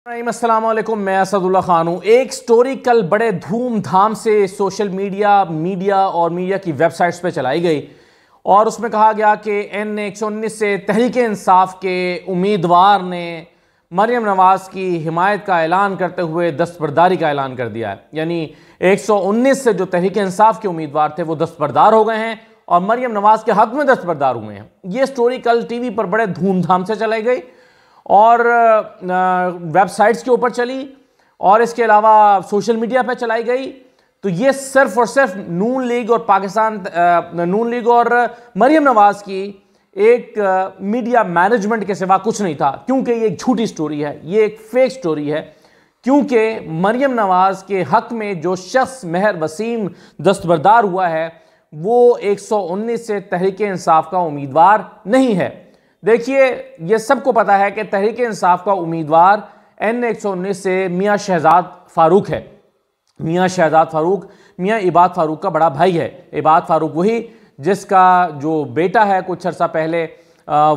अस्सलाम वालेकुम, मैं असदुल्ला खान हूँ। एक स्टोरी कल बड़े धूमधाम से सोशल मीडिया और मीडिया की वेबसाइट्स पे चलाई गई और उसमें कहा गया कि N119 से तहरीक इंसाफ के उम्मीदवार ने मरियम नवाज़ की हिमायत का ऐलान करते हुए दस्तबरदारी का ऐलान कर दिया है। यानी 119 से जो तहरीक इंसाफ के उम्मीदवार थे वो दस्तबरदार हो गए हैं और मरियम नवाज़ के हक में दस्तबरदार हुए हैं। ये स्टोरी कल टीवी पर बड़े धूमधाम से चलाई गई और वेबसाइट्स के ऊपर चली और इसके अलावा सोशल मीडिया पर चलाई गई। तो ये सिर्फ और सिर्फ नून लीग और मरियम नवाज़ की एक मीडिया मैनेजमेंट के सिवा कुछ नहीं था, क्योंकि ये एक झूठी स्टोरी है, ये एक फेक स्टोरी है। क्योंकि मरियम नवाज़ के हक में जो शख्स महर वसीम दस्तबरदार हुआ है वो 119 से तहरीक इंसाफ का उम्मीदवार नहीं है। देखिए, ये सबको पता है कि तहरीक इंसाफ का उम्मीदवार N119 से मियाँ शहजाद फारूक है। मियाँ शहजाद फारूक मियाँ इबाद फारूक का बड़ा भाई है। इबाद फारूक वही जिसका जो बेटा है कुछ अर्सा पहले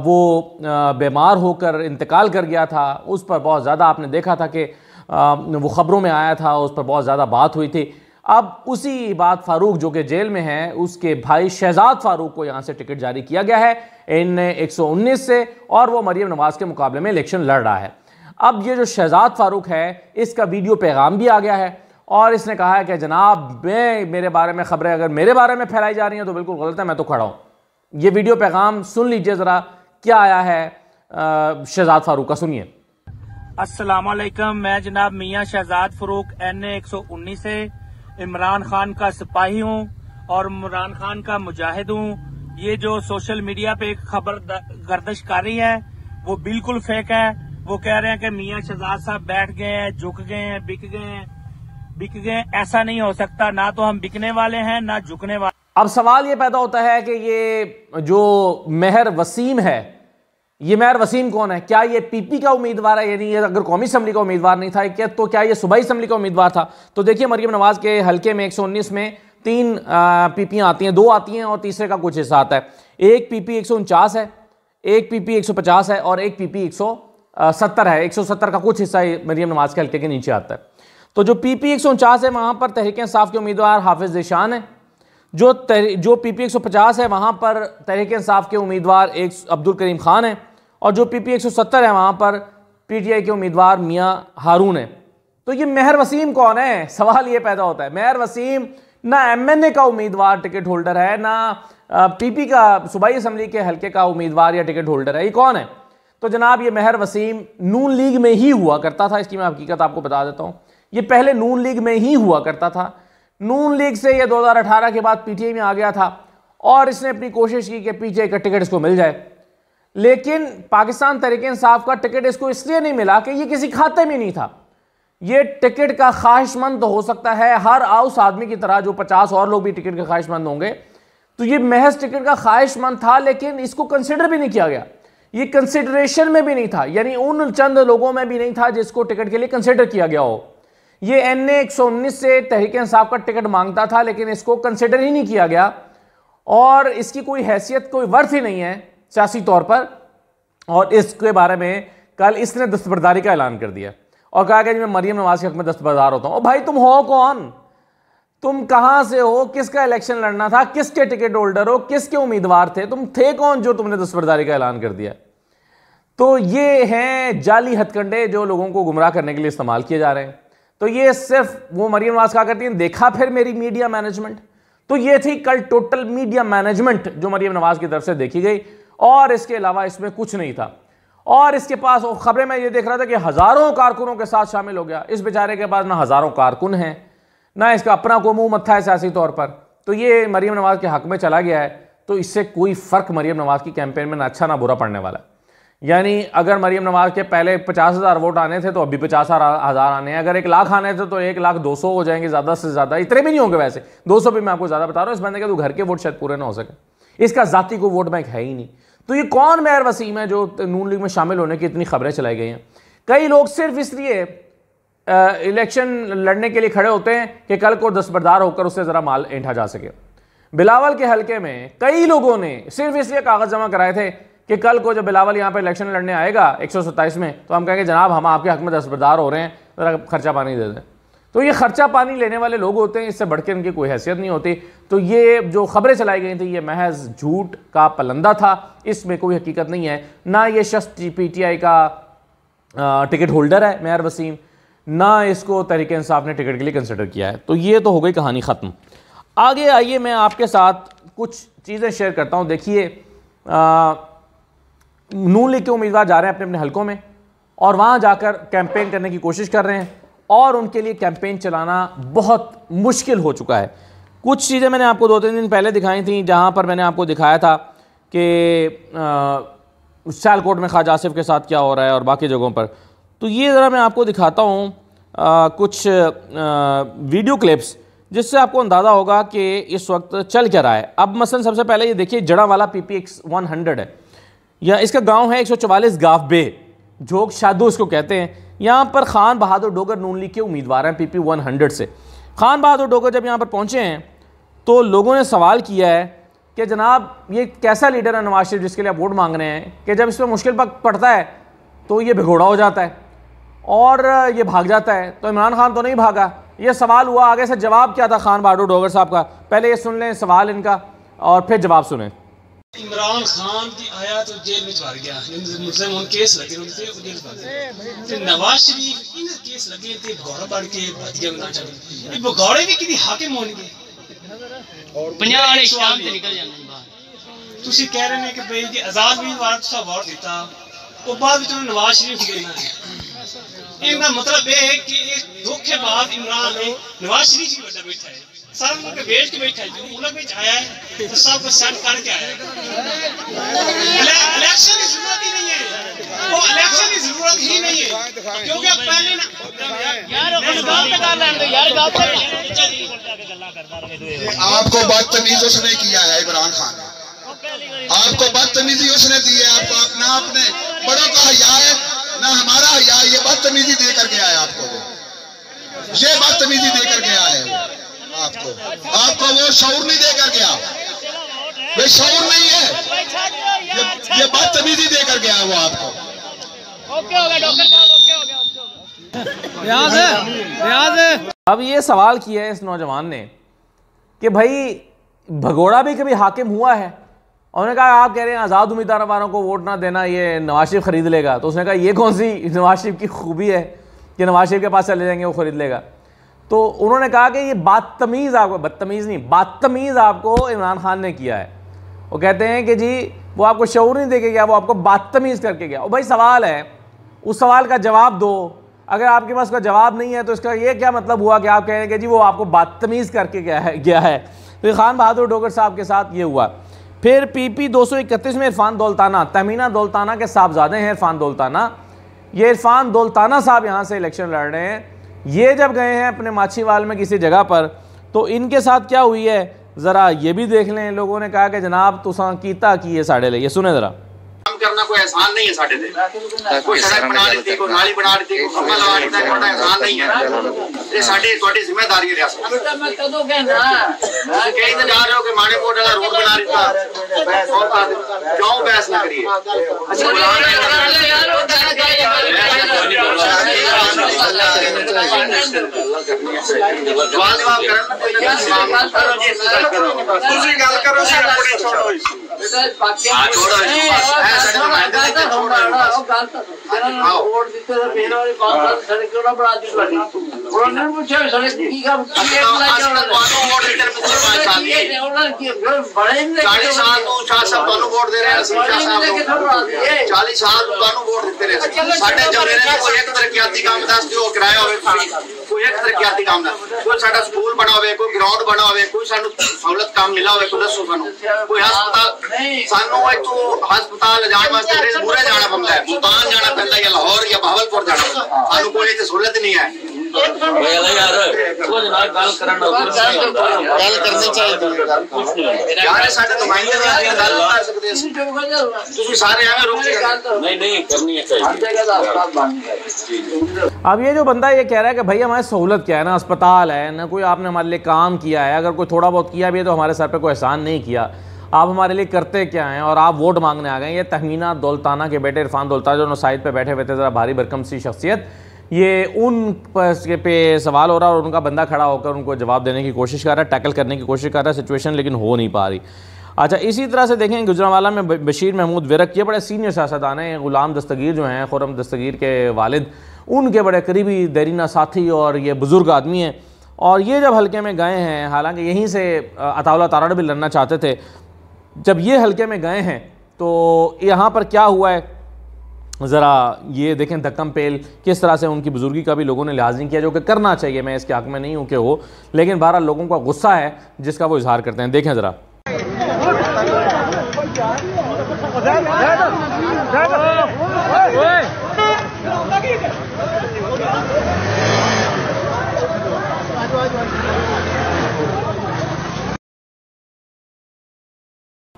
वो बीमार होकर इंतकाल कर गया था। उस पर बहुत ज़्यादा आपने देखा था कि वो ख़बरों में आया था, उस पर बहुत ज़्यादा बात हुई थी। अब उसी इबाद फारूक जो कि जेल में है, उसके भाई शहजाद फारूक को यहाँ से टिकट जारी किया गया है N119 से और वो मरियम नवाज़ के मुकाबले में इलेक्शन लड़ रहा है। अब ये जो शहजाद फारूक है इसका वीडियो पैगाम भी आ गया है और इसने कहा है कि जनाब मेरे बारे में खबरें अगर मेरे बारे में फैलाई जा रही हैं तो बिल्कुल गलत है, मैं तो खड़ा हूँ। ये वीडियो पैगाम सुन लीजिए ज़रा, क्या आया है शहजाद फारूक का, सुनिए। अस्सलाम वालेकुम, मैं जनाब मियाँ शहजाद फारूक N119 से इमरान खान का सिपाही हूँ और इमरान खान का मुजाहिद हूँ। ये जो सोशल मीडिया पे एक खबर गर्दिश कर रही है वो बिल्कुल फेक है। वो कह रहे हैं कि मियाँ शहजाद साहब बैठ गए हैं, झुक गए हैं, बिक गए। ऐसा नहीं हो सकता, ना तो हम बिकने वाले हैं ना झुकने वाले। अब सवाल ये पैदा होता है कि ये जो महर वसीम है, ये महर वसीम कौन है? क्या ये पीपी का उम्मीदवार है? यानी अगर कौमी असम्बली का उम्मीदवार नहीं था क्या, तो क्या ये सूबाई असम्बली का उम्मीदवार था? तो देखिए, मरियम नवाज़ के हल्के में 119 में 3 पीपियाँ आती हैं, 2 आती हैं और तीसरे का कुछ हिस्सा आता है। एक पीपी 149 है, एक पीपी 150 है और एक पीपी 170 है। 170 का कुछ हिस्सा मरियम नवाज़ के हल्के के नीचे आता है। तो जो पीपी 149 है वहाँ पर तहरीक इंसाफ के उम्मीदवार हाफिज ज़ीशान है। जो पीपी 150 है वहाँ पर तहरीक इंसाफ के उम्मीदवार एक अब्दुल करीम खान है और जो पीपी 170 है वहाँ पर पीटीआई के उम्मीदवार मियाँ हारून है। तो ये महर वसीम कौन है? सवाल ये पैदा होता है। महर वसीम ना MNA का उम्मीदवार टिकट होल्डर है, ना पीपी का सूबाई असम्बली के हल्के का उम्मीदवार या टिकट होल्डर है। ये कौन है? तो जनाब ये महर वसीम नून लीग में ही हुआ करता था। इसकी मैं हकीकत आपको बता देता हूँ। ये पहले नून लीग में ही हुआ करता था। नून लीग से ये 2018 के बाद पीटीआई में आ गया था और इसने अपनी कोशिश की कि पीटीआई का टिकट इसको मिल जाए, लेकिन पाकिस्तान तहरीक इंसाफ का टिकट इसको इसलिए नहीं मिला कि ये किसी खाते में नहीं था। ये टिकट का ख्वाहिशमंद तो हो सकता है हर आउस आदमी की तरह, जो 50 और लोग भी टिकट के ख्वाहिशमंद होंगे। तो ये महज टिकट का ख्वाहिशमंद था, लेकिन इसको कंसिडर भी नहीं किया गया। ये कंसिडरेशन में भी नहीं था, यानी उन चंद लोगों में भी नहीं था जिसको टिकट के लिए कंसिडर किया गया हो। ये N119 से तहरीक इंसाफ का टिकट मांगता था, लेकिन इसको कंसिडर ही नहीं किया गया और इसकी कोई हैसियत, कोई वर्थ ही नहीं है सियासी तौर पर। और इसके बारे में कल इसने दस्तबरदारी का ऐलान कर दिया और कहा कि मैं मरियम नवाज़ के हक में दस्तबरदार होता हूँ। ओ भाई, तुम हो कौन? तुम कहाँ से हो? किसका इलेक्शन लड़ना था? किसके टिकट होल्डर हो? किसके उम्मीदवार थे? तुम थे कौन जो तुमने दस्तबरदारी का ऐलान कर दिया? तो ये हैं जाली हथकंडे जो लोगों को गुमराह करने के लिए इस्तेमाल किए जा रहे हैं। तो ये सिर्फ वो मरियम नवाज़ कहा करती हैं, देखा फिर मेरी मीडिया मैनेजमेंट। तो ये थी कल टोटल मीडिया मैनेजमेंट जो मरियम नवाज़ की तरफ से देखी गई और इसके अलावा इसमें कुछ नहीं था। और इसके पास खबरें में ये देख रहा था कि हज़ारों कारकुनों के साथ शामिल हो गया। इस बेचारे के पास ना हज़ारों कारकुन हैं, ना इसका अपना कोई मुंह मत्था है सियासी तौर पर। तो ये मरियम नवाज़ के हक में चला गया है, तो इससे कोई फ़र्क मरियम नवाज़ की कैंपेन में ना अच्छा ना बुरा पड़ने वाला। यानी अगर मरियम नवाज़ के पहले 50,000 वोट आने थे तो अभी 50,000 आने हैं। अगर 1 लाख आने थे तो 1,200,000 हो जाएंगे, ज़्यादा से ज़्यादा। इतने भी नहीं होंगे, वैसे 200 भी मैं आपको ज़्यादा बता रहा हूँ। इस बंदे के तो घर के वोट शायद पूरे ना हो सके, इसका ज़ाती को वोट बैंक है ही नहीं। तो ये कौन महर वसीम है जो नून लीग में शामिल होने की इतनी खबरें चलाई गई हैं? कई लोग सिर्फ इसलिए इलेक्शन लड़ने के लिए खड़े होते हैं कि कल को दस्तबरदार होकर उससे ज़रा माल ऐंठा जा सके। बिलावल के हल्के में कई लोगों ने सिर्फ इसलिए कागज़ जमा कराए थे कि कल को जब बिलावल यहाँ पर इलेक्शन लड़ने आएगा 127 में, तो हम कहेंगे जनाब हम आपके हक में दस्तबरदार हो रहे हैं, ज़रा खर्चा पानी दे दें। तो ये खर्चा पानी लेने वाले लोग होते हैं, इससे बढ़ के इनकी कोई हैसियत नहीं होती। तो ये जो खबरें चलाई गई थी ये महज झूठ का पलंदा था, इसमें कोई हकीकत नहीं है। ना ये शख्स PTI का टिकट होल्डर है मेहर वसीम, ना इसको तहरीक इंसाफ ने टिकट के लिए कंसिडर किया है। तो ये तो हो गई कहानी ख़त्म। आगे आइए मैं आपके साथ कुछ चीज़ें शेयर करता हूँ। देखिए नून लीग के उम्मीदवार जा रहे हैं अपने अपने हलकों में और वहाँ जाकर कैंपेन करने की कोशिश कर रहे हैं और उनके लिए कैंपेन चलाना बहुत मुश्किल हो चुका है। कुछ चीज़ें मैंने आपको 2-3 दिन पहले दिखाई थी, जहाँ पर मैंने आपको दिखाया था कि सियालकोट में ख्वाजा आसिफ के साथ क्या हो रहा है और बाकी जगहों पर। तो ये ज़रा मैं आपको दिखाता हूँ कुछ वीडियो क्लिप्स, जिससे आपको अंदाज़ा होगा कि इस वक्त चल क्या रहा है। अब मसलन सबसे पहले ये देखिए, जड़ावाला PPX 100 है, या इसका गांव है 144 गाफ बे, जोग शादू इसको कहते हैं। यहाँ पर खान बहादुर डोगर नून लीग के उम्मीदवार हैं PP 100 से। खान बहादुर डोगर जब यहाँ पर पहुँचे हैं तो लोगों ने सवाल किया है कि जनाब ये कैसा लीडर है नवाज शरीफ जिसके लिए आप वोट मांग रहे हैं कि जब इस पर मुश्किल वक्त पड़ता है तो ये भिगोड़ा हो जाता है और ये भाग जाता है। तो इमरान खान तो नहीं भागा, ये सवाल हुआ। आगे से जवाब क्या था खान बहादुर डोगर साहब का, पहले ये सुन लें सवाल इनका और फिर जवाब सुने। इमरान खान की आया तो जेल में भर गया, मुस्लिम उन केस लगे थे जेल भर गए। नवाज शरीफ इन केस लगे थे, भगौड़ा बढ़ के भतिया बना चले। ये भगौड़े भी किसी हाकिम होणगे और 50 वाले शाम से निकल जाने बाहर। तुसी कह रहे हैं कि भाई जी आजाद उम्मीदवार तुसा वोट दिता, वो बाद में नवाज शरीफ देना है। इनका मतलब ये है कि एक धोखेबाज इमरान है, नवाज शरीफ ही बड़ा बैठा है, सारा मुल्क बेच के बैठा है, जो मुल्क में आया है तो सब को सेट करके आया है। इलेक्शन की जरूरत ही नहीं है, वो इलेक्शन की जरूरत ही नहीं है, क्योंकि अब पहले ना यार गांव पे कर लेंगे यार, गांव पे आपको बदतमीज उसने किया है इमरान खान ने, आपको बदतमीजी उसने दी है। आपको अपना अपने बड़ों का हया है ना, हमारा हया, ये बदतमीजी दे कर गया है आपको, ये बदतमीजी दे कर गया है आपको वो शऊर नहीं देकर गया, वे शऊर नहीं है, ये बदतमीजी देकर गया वो आपको। ओके हो गया डॉक्टर साहब, ओके हो गया। रियाज है। अब ये सवाल किया है इस नौजवान ने कि भाई भगोड़ा भी कभी हाकिम हुआ है? उन्होंने कहा आप कह रहे हैं आज़ाद उम्मीदवार वालों को वोट ना देना ये नवाज शरीफ खरीद लेगा। तो उसने कहा ये कौन सी नवाज शरीफ की खूबी है कि नवाज शरीफ के पास चले जाएंगे वो खरीद लेगा। तो उन्होंने कहा कि ये बदतमीज़ आपको, बदतमीज़ नहीं बदतमीज़ आपको इमरान खान ने किया है। वो कहते हैं कि जी वो आपको शऊर नहीं दे के गया, वो आपको बदतमीज़ करके गया। और भाई सवाल है, उस सवाल का जवाब दो। अगर आपके पास उसका जवाब नहीं है तो इसका ये क्या मतलब हुआ कि आप कह रहे हैं कि जी वो आपको बदतमीज़ करके गया है। तो खान बहादुर डोगर साहब के साथ ये हुआ। फिर PP 231 में इरफान दौलताना, तहमीना दौलताना के साहबजादे हैं इरफान दौलताना। ये इरफान दौलताना साहब यहाँ से इलेक्शन लड़ रहे हैं। ये जब गए हैं अपने माछीवाल में किसी जगह पर तो इनके साथ क्या हुई है ज़रा ये भी देख लें। लोगों ने कहा कि जनाब तुसां कीता की है साढ़े लिए, ये सुने ज़रा। करना कोई एहसान नहीं है साढ़े ते, कोई सड़क बना दी, कोई नाली बना दी, कोई खंभा लगा दी, कोई एहसान नहीं है। ये साडी ਤੁਹਾਡੀ ਜ਼ਿੰਮੇਵਾਰੀ है रियासत। मैं कदों कहना ਤੁਸੀਂ कहीं तो जा रहे हो कि माने कोट वाला रोड बना दिता और क्यों बहस ना करिए। जवाब करना ਤੁਸੀਂ ਗੱਲ ਕਰੋ ਸੀ ਆਪਣੀ ਛੋੜੋ स्कूल बना हो, कोई ग्राउंड बना हो, कोई सानू सहूलत काम मिला हो, कोई दसो सानू कोई हस्पताल सानू इतो हस्पताल जाने वास्ते पूरे जाना पड़ता है, मुल्तान जाना पड़ता है या लाहौर या बहावलपुर जाना पड़ता है। सानू कोई इतनी सहूलत नहीं है। अब ये जो बंदा ये कह रहा है कि भाई हमारी सहूलत क्या है, ना अस्पताल है, ना कोई आपने हमारे लिए काम किया है, अगर कोई थोड़ा बहुत किया भी है तो हमारे सर पे कोई एहसान नहीं किया। आप हमारे लिए करते क्या हैं और आप वोट मांगने आ गए। ये तहमीना दौलताना के बेटे इरफान दौलताना जो साइड पे बैठे हुए थे, ज़रा भारी भरकम सी शख्सियत, ये उन पे सवाल हो रहा है और उनका बंदा खड़ा होकर उनको जवाब देने की कोशिश कर रहा है, टैकल करने की कोशिश कर रहा है सिचुएशन, लेकिन हो नहीं पा रही। अच्छा, इसी तरह से देखें गुजरांवाला में बशीर महमूद विरक, ये बड़े सीनियर सियासतदान हैं। गुलाम दस्तगीर जो हैं, खुर्रम दस्तगीर के वालिद, उनके बड़े करीबी देरीना साथी और ये बुज़ुर्ग आदमी हैं। और ये जब हल्के में गए हैं, हालांकि यहीं से अताउल्ला तारड़ भी लड़ना चाहते थे, जब ये हल्के में गए हैं तो यहाँ पर क्या हुआ है ज़रा ये देखें। धक्कम पेल किस तरह से उनकी बुजुर्गी का भी लोगों ने लिहाज नहीं किया, जो कि करना चाहिए। मैं इसके हक़ में नहीं हूँ कि हो, लेकिन बहरहाल लोगों का गुस्सा है जिसका वो इजहार करते हैं। देखें ज़रा।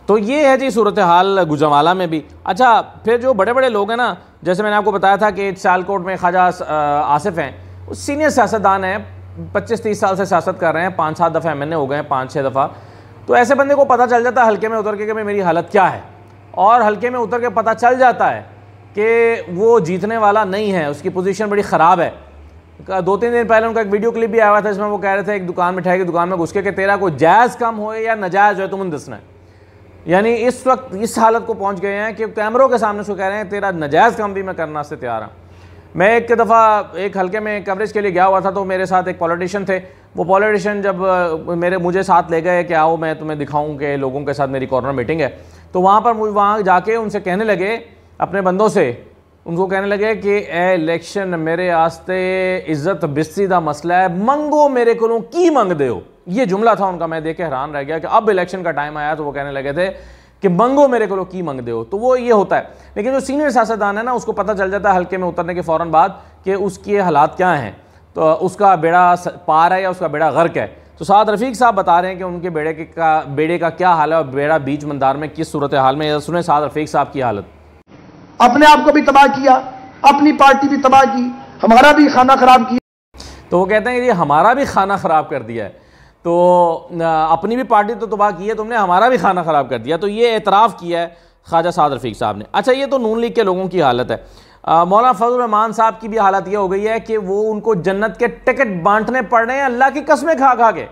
तो ये है जी सूरत हाल गुजरांवाला में भी। अच्छा, फिर जो बड़े बड़े लोग हैं ना, जैसे मैंने आपको बताया था कि सियालकोट में ख्वाजा आसिफ हैं, वो सीनियर सियासतदान हैं, 25-30 साल से सियासत कर रहे हैं, 5-7 दफ़ा MNA हो गए हैं, 5-6 दफ़ा। तो ऐसे बंदे को पता चल जाता है हल्के में उतर के कि भाई मेरी हालत क्या है, और हल्के में उतर के पता चल जाता है कि वो जीतने वाला नहीं है, उसकी पोजीशन बड़ी ख़राब है। 2-3 दिन पहले उनका एक वीडियो क्लिप भी आया हुआ था, जिसमें वो कह रहे थे एक दुकान मिठाई की दुकान में घुस के कि तेरा कोई जायज़ कम हो या नाजायज़ हो तुमने दसना है। यानी इस वक्त इस हालत को पहुंच गए हैं कि कैमरों के सामने उसको कह रहे हैं तेरा नाजायज़ काम भी मैं करना से तैयार हूँ। मैं एक दफ़ा एक हल्के में कवरेज के लिए गया हुआ था, तो मेरे साथ एक पॉलिटिशियन थे। वो पॉलिटिशियन जब मुझे साथ ले गए कि आओ मैं तुम्हें दिखाऊं कि लोगों के साथ मेरी कॉर्नर मीटिंग है, तो वहाँ जाके उनसे कहने लगे, अपने बंदों से उनको कहने लगे कि ए इलेक्शन मेरे आस्ते इज्जत बिस्ती दा मसला है, मंगो मेरे को की मंगदे हो। ये जुमला था उनका, मैं देख के हैरान रह गया कि अब इलेक्शन का टाइम आया तो वो कहने लगे थे कि मंगो मेरे को की मंगदे हो। तो वो ये होता है। लेकिन जो सीनियर सियासतदान है ना, उसको पता चल जाता है हल्के में उतरने के फ़ौरन बाद कि उसके हालात क्या हैं, तो उसका बेड़ा पार है या उसका बेड़ा गर्क है। तो साद रफ़ीक साहब बता रहे हैं कि उनके बेड़े का क्या हाल है और बेड़ा बीच मंदार में किस सूरत हाल में। सुने साद रफ़ीक साहब की हालत। अपने आप को भी तबाह किया, अपनी पार्टी भी तबाह की, हमारा भी खाना खराब किया। तो वो कहते हैं ये हमारा भी खाना खराब कर दिया है, तो अपनी भी पार्टी तो तबाह की है तुमने, हमारा भी खाना खराब कर दिया। तो ये एतराफ़ किया है ख्वाजा साद रफ़ीक साहब ने। अच्छा, ये तो नून लीग के लोगों की हालत है। मौलाना फजल रहमान साहब की भी हालत ये हो गई है कि वो उनको जन्नत के टिकट बांटने पड़ रहे हैं, अल्लाह की कसमें खा खा के,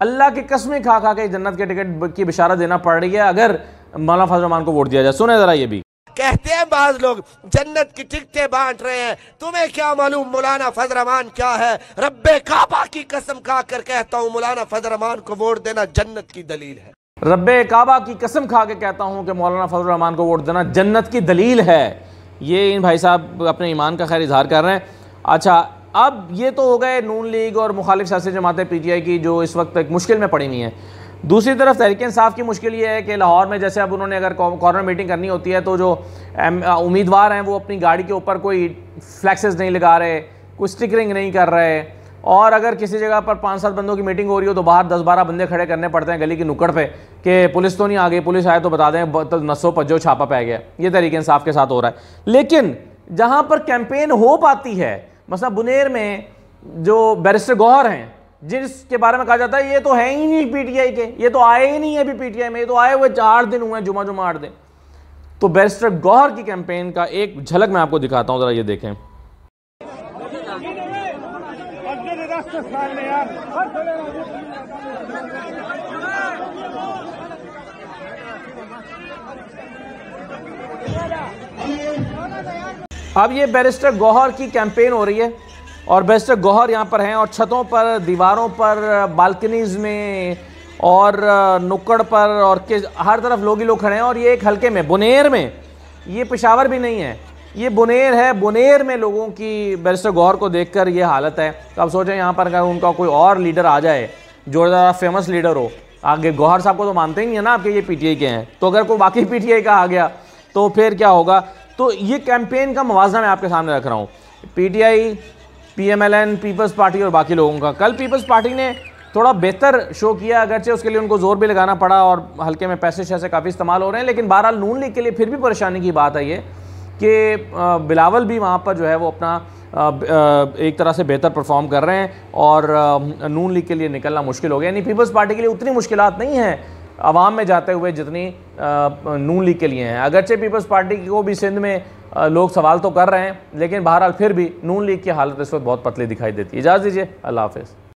अल्लाह की कसमें खा खा के जन्नत के टिकट की बिशारत देना पड़ रही है अगर मौलाना फजल रहमान को वोट दिया जाए। सुने ज़रा ये भी। कहते हैं बाज लोग जन्नत की टिकटें बांट रहे हैं, तुम्हें क्या मालूम मौलाना फजल रहमान क्या है। रब्बे काबा की कसम खा कर कहता हूँ मौलाना फजल रहमान को वोट देना जन्नत की दलील है। रब्बे काबा की कसम खा के कहता हूँ कि मौलाना फजल रहमान को वोट देना जन्नत की दलील है। ये इन भाई साहब अपने ईमान का खैर इजहार कर रहे हैं। अच्छा, अब ये तो हो गए नून लीग और मुखालिफ सियासी जमातें PTI की जो इस वक्त एक मुश्किल में पड़ी हुई हैं। दूसरी तरफ तहरीक इंसाफ की मुश्किल ये है कि लाहौर में जैसे अब उन्होंने अगर कॉर्नर मीटिंग करनी होती है तो जो उम्मीदवार हैं वो अपनी गाड़ी के ऊपर कोई फ्लैक्सेस नहीं लगा रहे, कोई स्टिकरिंग नहीं कर रहे, और अगर किसी जगह पर 5-7 बंदों की मीटिंग हो रही हो तो बाहर 10-12 बंदे खड़े करने पड़ते हैं गली की नुक्कड़ पे कि पुलिस तो नहीं आ गई, पुलिस आए तो बता दें तो नसो पज्जो छापा पै गया। ये तहरीक इंसाफ के साथ हो रहा है। लेकिन जहाँ पर कैंपेन हो पाती है, मसला बुनेर में जो बैरिस्टर गौहर हैं जिसके बारे में कहा जाता है ये तो है ही नहीं PTI के, ये तो आए ही नहीं है अभी PTI में, ये तो आए हुए 4 दिन हुए, जुमा 8 दिन। तो बैरिस्टर गौहर की कैंपेन का एक झलक मैं आपको दिखाता हूं, जरा ये देखें। अब ये बैरिस्टर गौहर की कैंपेन हो रही है और बैरिस्टर गौहर यहाँ पर हैं और छतों पर, दीवारों पर, बालकनीज में और नुक्कड़ पर और हर तरफ लोग ही लोग खड़े हैं। और ये एक हल्के में बुनेर में, ये पेशावर भी नहीं है, ये बुनेर है। बुनेर में लोगों की बैरिस्टर गौहर को देखकर ये हालत है। तो आप सोचें यहाँ पर अगर उनका कोई और लीडर आ जाए जो ज़रा फेमस लीडर हो, आगे गौहर साहब को तो मानते ही नहीं है ना आपके ये PTI के हैं, तो अगर कोई बाकी PTI का आ गया तो फिर क्या होगा। तो ये कैंपेन का मवाजना मैं आपके सामने रख रहा हूँ, PTI, PMLN, पीपल्स पार्टी और बाकी लोगों का। कल पीपल्स पार्टी ने थोड़ा बेहतर शो किया, अगरचे उसके लिए उनको जोर भी लगाना पड़ा और हल्के में पैसे शैसे काफ़ी इस्तेमाल हो रहे हैं, लेकिन बहरहाल नून लीग के लिए फिर भी परेशानी की बात है ये कि बिलावल भी वहाँ पर जो है वो अपना एक तरह से बेहतर परफॉर्म कर रहे हैं और नून लीग के लिए निकलना मुश्किल हो गया। यानी पीपल्स पार्टी के लिए उतनी मुश्किलात नहीं है आवाम में जाते हुए जितनी नून लीग के लिए हैं। अगरचे पीपल्स पार्टी को भी सिंध में लोग सवाल तो कर रहे हैं, लेकिन बहरहाल फिर भी नून लीग की हालत इस वक्त बहुत पतली दिखाई देती है। इजाज़त दीजिए, अल्लाह हाफ़िज़।